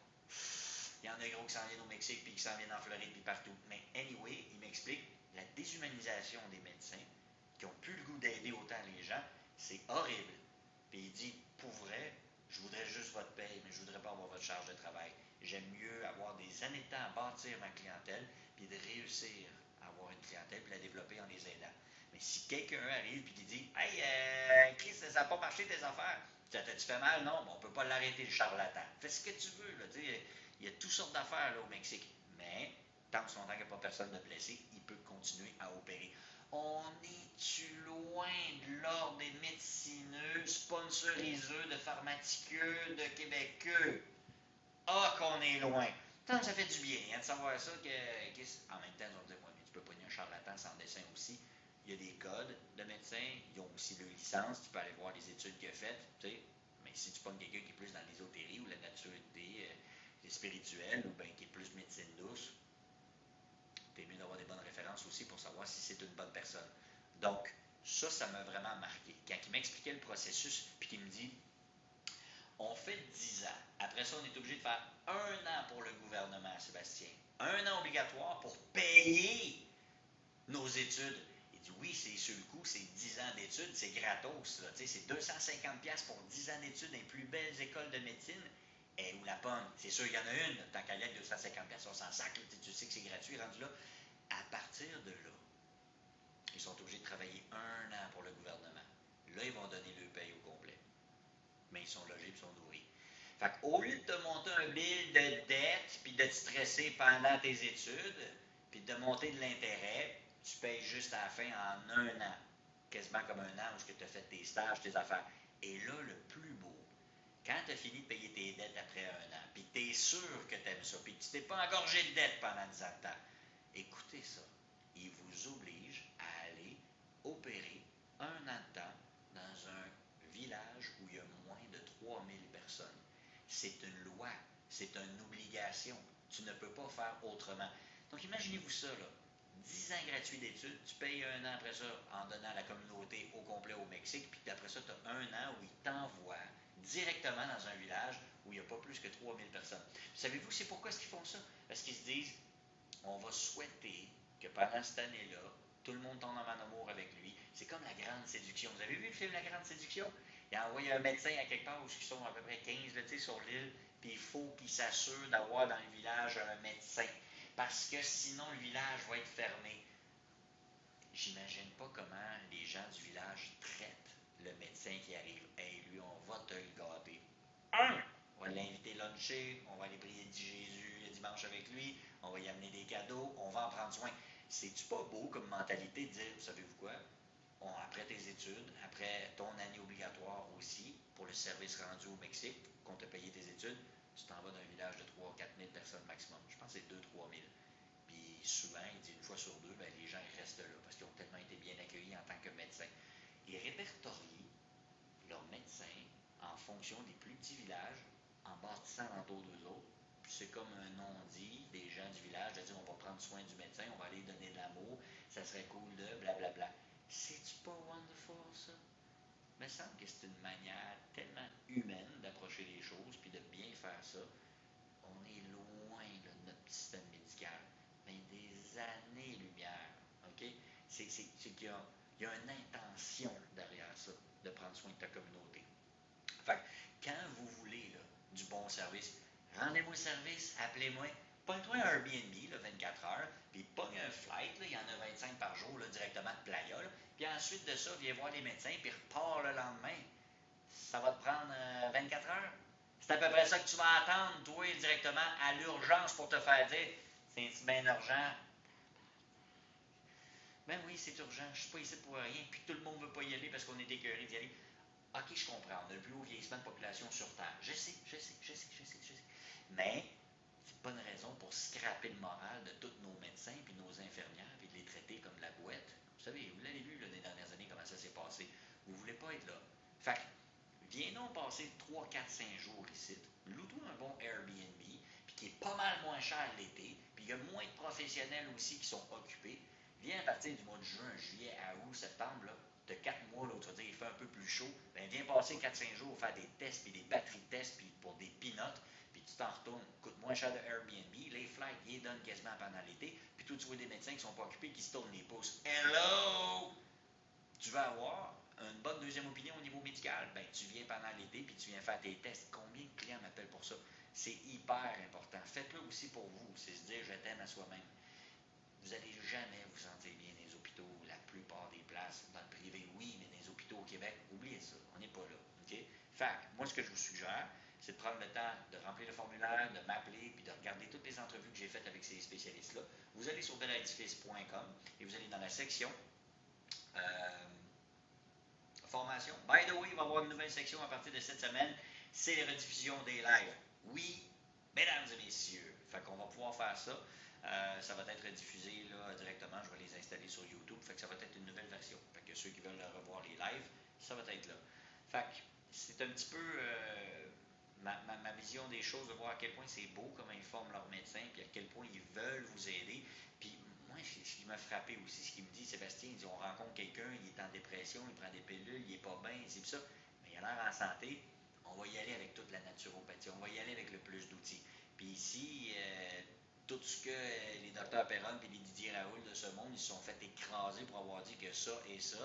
il y en a gros qui s'en viennent au Mexique, puis qui s'en viennent en Floride, puis partout. Mais anyway, il m'explique la déshumanisation des médecins qui ont plus le goût d'aider autant les gens, c'est horrible. Puis il dit, pour vrai, je voudrais juste votre paye, mais je voudrais pas avoir votre charge de travail. J'aime mieux avoir des années de temps à bâtir ma clientèle, puis de réussir à avoir une clientèle, puis la développer en les aidant. Mais si quelqu'un arrive et qui dit, hey, Chris, ça n'a pas marché tes affaires, ça t'a-tu fait mal? Non, bon, on ne peut pas l'arrêter, le charlatan. Fais ce que tu veux, là, il y a toutes sortes d'affaires là, au Mexique. Mais, tant que longtemps qu'il n'y a pas personne de blessé, il peut continuer à opérer. On est-tu loin de l'ordre des médecineux, sponsoriseux, de pharmacieux, de québécois? Ah, qu'on est loin. Tant que ça fait du bien hein, de savoir ça, en même temps, ils vont dire, ouais, mais tu peux pogner un charlatan sans dessin aussi. Il y a des codes de médecins, ils ont aussi leur licence, tu peux aller voir les études qu'il a faites, tu sais. Mais si tu pognes quelqu'un qui est plus dans l'ésotérie ou la naturalité spirituelle, ou bien qui est plus médecine douce, t'es mieux d'avoir des bonnes références aussi pour savoir si c'est une bonne personne. Donc, ça m'a vraiment marqué. Quand il m'expliquait le processus, puis qu'il me dit, on fait 10 ans. Après ça, on est obligé de faire 1 an pour le gouvernement, Sébastien. 1 an obligatoire pour payer nos études. Il dit oui, c'est sur le coup, c'est 10 ans d'études, c'est gratos. Là, c'est 250$ pour 10 ans d'études dans les plus belles écoles de médecine. Et où la pomme, c'est sûr, il y en a une, tant qu'à y être 250$, on s'en sac, tu sais que c'est gratuit, rendu là. À partir de là, ils sont obligés de travailler 1 an pour le gouvernement. Là, ils vont donner le paye au complet. Mais ils sont logés et ils sont nourris. Fait qu'au lieu de te monter un bill de dette, puis de te stresser pendant tes études, puis de monter de l'intérêt, tu payes juste à la fin en 1 an. Quasiment comme 1 an où tu as fait tes stages, tes affaires. Et là, le plus beau, quand tu as fini de payer tes dettes après 1 an, puis tu es sûr que tu aimes ça, puis que tu t'es pas engorgé de dettes pendant 10 ans de temps, écoutez ça. Il vous oblige à aller opérer 1 an de temps dans un village où il y a moins de 3000 personnes. C'est une loi, c'est une obligation. Tu ne peux pas faire autrement. Donc imaginez-vous ça, là. 10 ans gratuits d'études, tu payes 1 an après ça en donnant à la communauté au complet au Mexique, puis après ça, tu as 1 an où ils t'envoient directement dans un village où il n'y a pas plus que 3000 personnes. Savez-vous, c'est pourquoi est-ce qu'ils font ça? Parce qu'ils se disent, on va souhaiter que pendant cette année-là, tout le monde tombe en amour avec lui. C'est comme la grande séduction. Vous avez vu le film La grande séduction? Il a envoyé un médecin à quelque part où ils sont à peu près 15 là, sur l'île, puis il faut qu'il s'assure d'avoir dans le village un médecin. Parce que sinon, le village va être fermé. J'imagine pas comment les gens du village traitent le médecin qui arrive. Hey, lui, on va te le gâter. On va l'inviter luncher, on va aller prier de Jésus le dimanche avec lui, on va y amener des cadeaux, on va en prendre soin. C'est-tu pas beau comme mentalité de dire, savez-vous quoi? Après tes études, après ton année obligatoire aussi, pour le service rendu au Mexique, qu'on t'a payé tes études, tu t'en vas d'un village de 3 4 000 personnes maximum. Je pense que c'est 2 3 000. Puis souvent, il dit une fois sur deux, ben, les gens restent là parce qu'ils ont tellement été bien accueillis en tant que médecins. Ils répertorient leurs médecins en fonction des plus petits villages, en bâtissant autour d'eux autres. Puis c'est comme un non-dit des gens du village de dire on va prendre soin du médecin, on va aller donner de l'amour, ça serait cool de blablabla. C'est-tu pas wonderful ça? Il me semble que c'est une manière tellement humaine d'approcher les choses puis de bien faire ça. On est loin de notre système médical, mais des années-lumière. OK? C'est qu'il y a Il y a une intention derrière ça, de prendre soin de ta communauté. Fait que quand vous voulez là, du bon service, rendez-moi le service, appelez-moi, pogne-toi un Airbnb, là, 24 heures, puis pogne un flight, là, il y en a 25 par jour là, directement de Playa, là, puis ensuite de ça, viens voir les médecins, puis repars le lendemain. Ça va te prendre 24 heures. C'est à peu près ça que tu vas attendre, toi, directement à l'urgence pour te faire dire c'est bien urgent. Ben oui, c'est urgent, je suis pas ici pour rien, puis tout le monde veut pas y aller parce qu'on est écœuré d'y aller. Ok, je comprends, on a le plus haut vieillissement de population sur Terre. Je sais. Mais c'est pas une raison pour scraper le moral de tous nos médecins puis nos infirmières puis de les traiter comme de la bouette. Vous savez, vous l'avez vu là, les dernières années, comment ça s'est passé. Vous voulez pas être là. Fait que, viens donc passer 3, 4, 5 jours ici. Loue-toi un bon Airbnb, puis qui est pas mal moins cher l'été, puis il y a moins de professionnels aussi qui sont occupés. Viens à partir du mois de juin, juillet, à août, septembre, là, de 4 mois, là, tu vas dire il fait un peu plus chaud, ben viens passer 4-5 jours faire des tests, puis des batteries de tests, puis pour des peanuts, puis tu t'en retournes, coûte moins cher de Airbnb, les flights, ils les donnent quasiment pendant l'été, puis toi, tu vois des médecins qui sont pas occupés, qui se tournent les pouces. Hello! Tu vas avoir une bonne deuxième opinion au niveau médical, ben tu viens pendant l'été, puis tu viens faire tes tests. Combien de clients m'appellent pour ça? C'est hyper important. Faites-le aussi pour vous, c'est se dire je t'aime à soi-même. Vous n'allez jamais vous sentir bien dans les hôpitaux, la plupart des places. Dans le privé, oui, mais dans les hôpitaux au Québec, oubliez ça, on n'est pas là. OK? Fait que, moi, ce que je vous suggère, c'est de prendre le temps de remplir le formulaire, de m'appeler, puis de regarder toutes les entrevues que j'ai faites avec ces spécialistes-là. Vous allez sur beledifice.com et vous allez dans la section euh, formation. By the way, il va y avoir une nouvelle section à partir de cette semaine, c'est les rediffusions des lives. Oui, mesdames et messieurs, fait qu'on va pouvoir faire ça. Ça va être diffusé là, directement, je vais les installer sur YouTube, fait que ça va être une nouvelle version. Fait que ceux qui veulent revoir les lives, ça va être là. Fait que c'est un petit peu ma vision des choses, de voir à quel point c'est beau comment ils forment leurs médecins, puis à quel point ils veulent vous aider. Puis moi, ce qui m'a frappé aussi, ce qu'il me dit, Sébastien, il dit, on rencontre quelqu'un, il est en dépression, il prend des pilules, il est pas bien, c'est ça, mais il a l'air en santé, on va y aller avec toute la naturopathie, on va y aller avec le plus d'outils. Puis ici, tout ce que les docteurs Perron et les Didier Raoul de ce monde, ils se sont fait écraser pour avoir dit que ça et ça,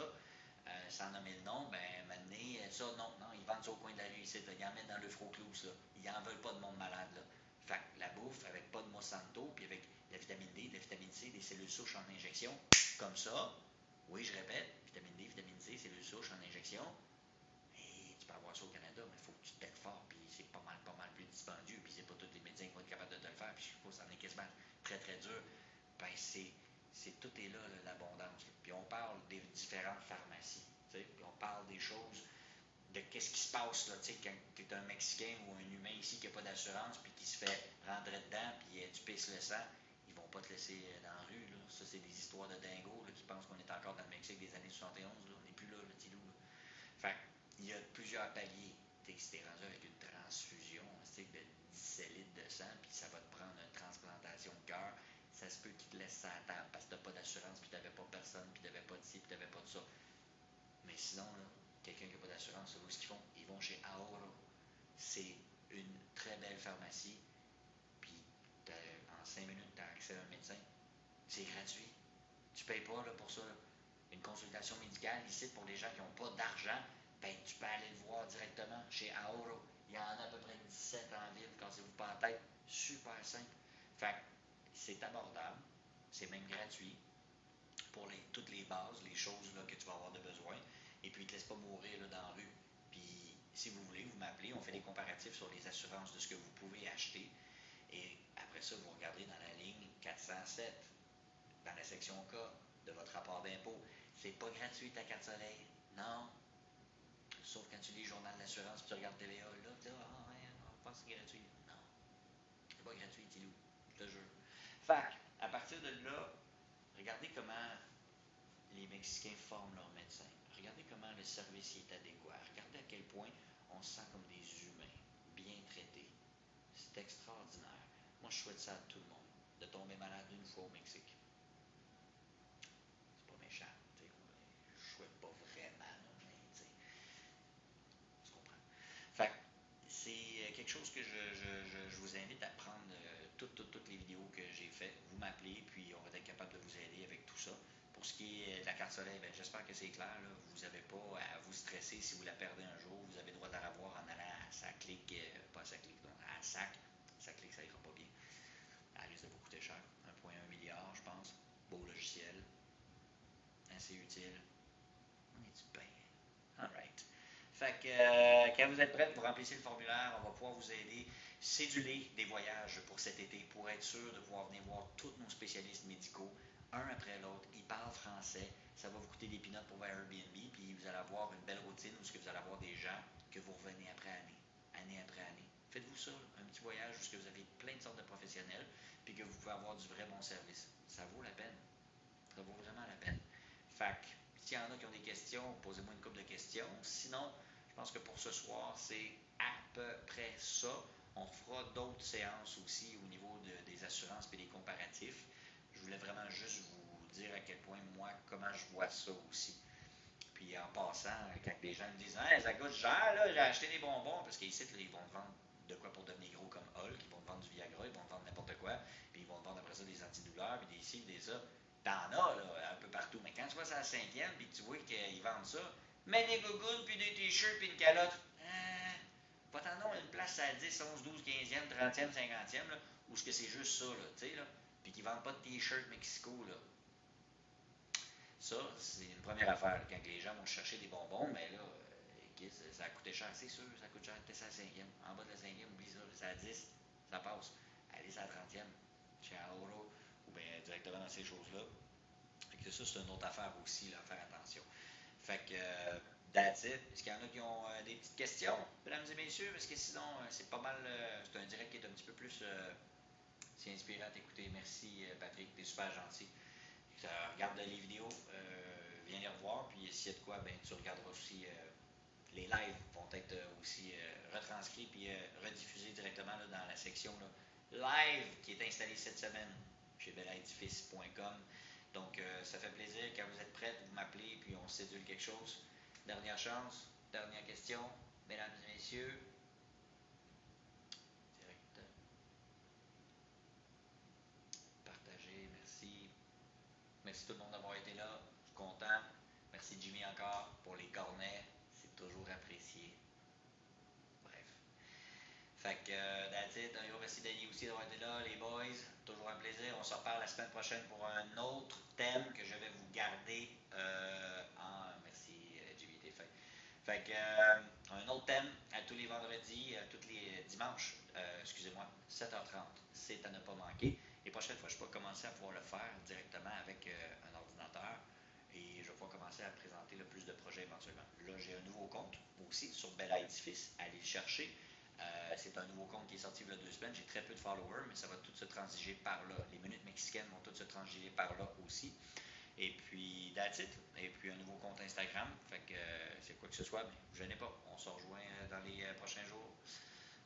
sans nommer le nom, ben maintenant, ça, non, ils vendent ça au coin de la rue ici, ils en mettent dans le Froclous, là. Ils n'en veulent pas de monde malade, là. Fait que la bouffe avec pas de Monsanto, puis avec de la vitamine D, de la vitamine C, des cellules souches en injection, comme ça, oui, je répète, vitamine D, vitamine C, cellules souches en injection, et tu peux avoir ça au Canada, mais il faut que tu te têtes fort, puis c'est pas mal plus dispendieux, puis c'est pas tous les médecins qui vont être capables de te le faire, puis je trouve que ça en est quasiment très, très dur. Ben, tout est là, l'abondance. Puis on parle des différentes pharmacies, puis on parle des choses, de qu'est-ce qui se passe, là, quand tu es un Mexicain ou un humain ici qui n'a pas d'assurance, puis qui se fait rentrer dedans, puis tu pisses le sang, ils vont pas te laisser dans la rue, là. Ça, c'est des histoires de dingos, là, qui pensent qu'on est encore dans le Mexique des années 71, là. On n'est plus là, le petit loup, là. Fait il y a plusieurs paliers. Si tu es rendu avec une transfusion de 17 litres de sang, puis ça va te prendre une transplantation de cœur, ça se peut qu'ils te laissent ça à table parce que tu n'as pas d'assurance, puis tu n'avais pas personne, puis tu n'avais pas de ci, puis tu n'avais pas de ça. Mais sinon, là, quelqu'un qui n'a pas d'assurance, ce qu'ils font, ils vont chez Aoro. C'est une très belle pharmacie, puis en 5 minutes, tu as accès à un médecin. C'est gratuit. Tu ne payes pas là, pour ça. Là. Une consultation médicale ici pour les gens qui n'ont pas d'argent, ben, tu peux aller le voir directement chez Aoro. Il y en a à peu près 17 en ville, cassez-vous pas la tête. Super simple. Fait c'est abordable, c'est même gratuit pour toutes les bases, les choses là, que tu vas avoir de besoin. Et puis, ils ne te laissent pas mourir là, dans la rue. Puis, si vous voulez, vous m'appelez, on fait des comparatifs sur les assurances de ce que vous pouvez acheter. Et après ça, vous regardez dans la ligne 407, dans la section K de votre rapport d'impôt. C'est pas gratuit ta carte soleil. Non. Sauf quand tu lis le journal d'assurance et tu regardes TVA, là, ouais, on pense que c'est gratuit. Non. C'est pas gratuit, Tilou. Je te jure. Fait à partir de là, regardez comment les Mexicains forment leurs médecins. Regardez comment le service est adéquat. Regardez à quel point on se sent comme des humains, bien traités. C'est extraordinaire. Moi, je souhaite ça à tout le monde, de tomber malade une fois au Mexique. C'est pas méchant, tu sais. Je souhaite pas vraiment, mais tu sais, tu comprends. Fait c'est quelque chose que je vous invite à prendre toutes les vidéos que j'ai faites. Vous m'appelez, puis on va être capable de vous aider avec tout ça. Pour ce qui est de la carte Marc-Soleil, ben, j'espère que c'est clair. Là. Vous n'avez pas à vous stresser si vous la perdez un jour. Vous avez le droit de la revoir en allant à sa clique, pas à sa clique, non, à SAC. Sa clique, ça ira pas bien. Elle risque de vous coûter cher. 1,1 milliard, je pense. Beau logiciel. Assez utile. On est-tu bien? Alright. Fait que quand vous êtes prêts, vous remplissez le formulaire, on va pouvoir vous aider. Céduler des voyages pour cet été pour être sûr de pouvoir venir voir tous nos spécialistes médicaux, un après l'autre. Ils parlent français. Ça va vous coûter des peanuts pour Airbnb, puis vous allez avoir une belle routine où vous allez avoir des gens que vous revenez après année, année après année. Faites-vous ça, un petit voyage où vous avez plein de sortes de professionnels, puis que vous pouvez avoir du vrai bon service. Ça vaut la peine. Ça vaut vraiment la peine. Fait que, s'il y en a qui ont des questions, posez-moi une couple de questions. Sinon, je pense que pour ce soir, c'est à peu près ça. On fera d'autres séances aussi au niveau des assurances et des comparatifs. Je voulais vraiment juste vous dire à quel point, moi, comment je vois ça aussi. Puis en passant, quand les gens me disent hey, ça coûte cher, là, j'ai acheté des bonbons, parce qu'ici, ils vont te vendre de quoi pour devenir gros comme Hulk, ils vont te vendre du Viagra, ils vont te vendre n'importe quoi, puis ils vont te vendre après ça des antidouleurs, puis des ci, des ça. T'en as là, un peu partout. Mais quand tu vas à la cinquième, puis que tu vois qu'ils vendent ça, mets des gougounes, puis des t-shirts, puis une calotte. Pas tant non, une place à 10, 11, 12, 15e, 30e, 50e, là, où ce que c'est juste ça, là, tu sais, là. Puis qu'ils vendent pas de t-shirts Mexico, là. Ça, c'est une première affaire. Quand les gens vont chercher des bonbons, mais là, ça a coûté cher, c'est sûr, ça coûte cher. T'es à la cinquième. En bas de la cinquième, oublie ça. C'est à 10, ça passe. Allez, à la 30e, chez Aoro, ou bien directement dans ces choses-là. Fait que ça, c'est une autre affaire aussi, là, à faire attention. Fait que, that's it. Est-ce qu'il y en a qui ont des petites questions, mesdames et messieurs? Parce que sinon, c'est pas mal. C'est un direct qui est un petit peu plus. C'est inspirant d'écouter. Merci, Patrick, t'es super gentil. Regarde les vidéos, viens les revoir, puis s'il y a de quoi, ben, tu regarderas aussi les lives vont être aussi retranscrits puis rediffusés directement là, dans la section là, live qui est installée cette semaine chez belaedifice.com. Donc ça fait plaisir quand vous êtes prêts, vous m'appelez puis on sédule quelque chose. Dernière chance, dernière question, mesdames et messieurs. Direct. Partagez, merci. Merci tout le monde d'avoir été là. Je suis content. Merci Jimmy encore pour les cornets. C'est toujours apprécié. Bref. Fait que, that's it. Un gros merci Danny aussi d'avoir été là, les boys. Toujours un plaisir. On se reparle la semaine prochaine pour un autre thème que je vais vous garder merci Jimmy, t'es fin. Fait que, un autre thème à tous les vendredis, tous les dimanches, excusez-moi, 7h30. C'est à ne pas manquer. Les prochaines fois, je vais commencer à pouvoir le faire directement avec un ordinateur et je vais pouvoir commencer à présenter le plus de projets éventuellement. Là, j'ai un nouveau compte aussi sur Bella Edifice. Allez le chercher. C'est un nouveau compte qui est sorti il y a 2 semaines. J'ai très peu de followers, mais ça va tout se transiger par là. Les minutes mexicaines vont toutes se transiger par là aussi. Et puis, that's it. Et puis, un nouveau compte Instagram. Fait que c'est quoi que ce soit, mais ne gênez pas. On se rejoint dans les prochains jours.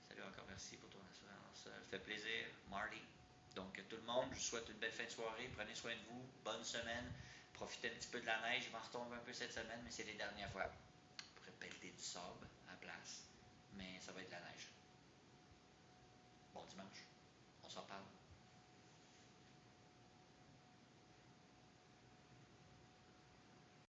Salut encore, merci pour ton assurance. Ça fait plaisir, Marty. Donc, tout le monde, je vous souhaite une belle fin de soirée. Prenez soin de vous. Bonne semaine. Profitez un petit peu de la neige. Il va en retomber un peu cette semaine, mais c'est les dernières fois. On pourrait pelleter du sable à la place, mais ça va être de la neige. Bon dimanche. On s'en parle.